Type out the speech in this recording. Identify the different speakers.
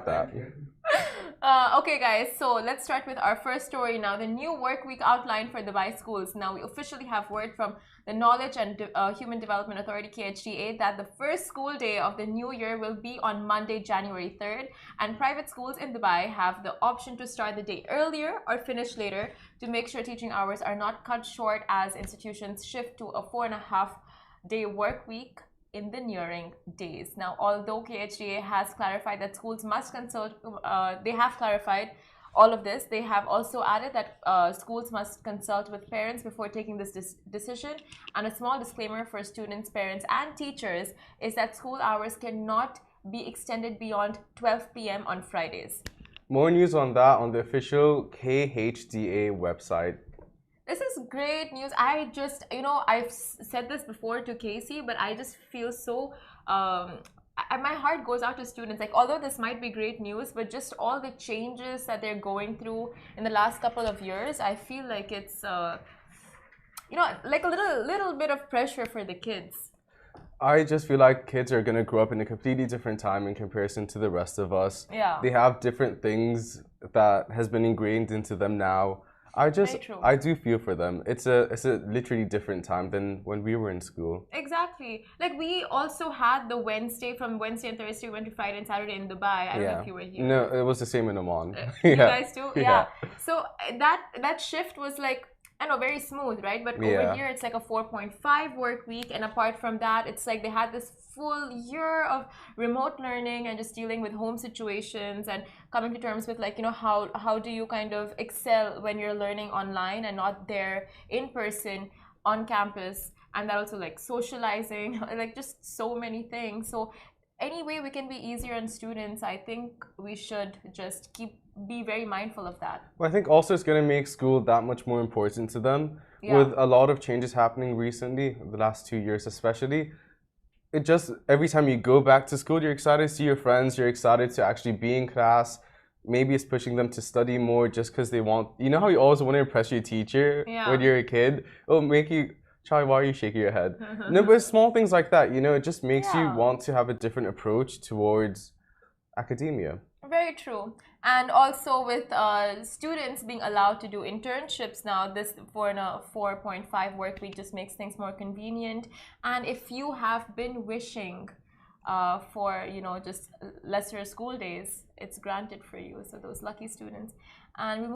Speaker 1: like that.
Speaker 2: Okay, guys, so let's start with our first story now. The new work week outline for Dubai schools. Now, we officially have word from the Knowledge and Human Development Authority, KHDA, that the first school day of the new year will be on Monday, January 3rd. And private schools in Dubai have the option to start the day earlier or finish later to make sure teaching hours are not cut short as institutions shift to a 4.5-day work week in the nearing days. Now, although KHDA has clarified that schools must consult, they have clarified all of this. They have also added that schools must consult with parents before taking this decision. And a small disclaimer for students, parents, and teachers is that school hours cannot be extended beyond 12 p.m. on Fridays.
Speaker 1: More news on that on the official KHDA website.
Speaker 2: This is great news. I just, I've said this before to Casey, but I just feel so, my heart goes out to students. Like, although this might be great news, but just all the changes that they're going through in the last couple of years, I feel like it's, like a little bit of pressure for the kids.
Speaker 1: I just feel like kids are going to grow up in a completely different time in comparison to the rest of us.
Speaker 2: Yeah.
Speaker 1: They have different things that has been ingrained into them now. I do feel for them. It's a literally different time than when we were in school.
Speaker 2: Exactly. Like, we also had the from Wednesday and Thursday, we went to Friday and Saturday in Dubai. I don't know if you were here.
Speaker 1: No, it was the same in Oman.
Speaker 2: You guys too? Yeah. So that shift was like, I know, very smooth, right? But over here, it's like a 4.5 work week. And apart from that, it's like they had this full year of remote learning and just dealing with home situations and coming to terms with, like, how do you kind of excel when you're learning online and not there in person on campus. And that also, like, socializing, like, just so many things. So any way we can be easier on students, I think we should just be very mindful of that.
Speaker 1: Well, I think also it's going to make school that much more important to them.
Speaker 2: Yeah.
Speaker 1: With a lot of changes happening recently, the last 2 years especially. It just, every time you go back to school, you're excited to see your friends, you're excited to actually be in class. Maybe it's pushing them to study more just because they want, you know how you always want to impress your teacher when you're a kid? It'll make you, Charlie, why are you shaking your head? No, but small things like that, it just makes you want to have a different approach towards academia.
Speaker 2: Very true. And also with students being allowed to do internships now, this for a 4.5 work week just makes things more convenient. And if you have been wishing for, just lesser school days, it's granted for you. So those lucky students. And we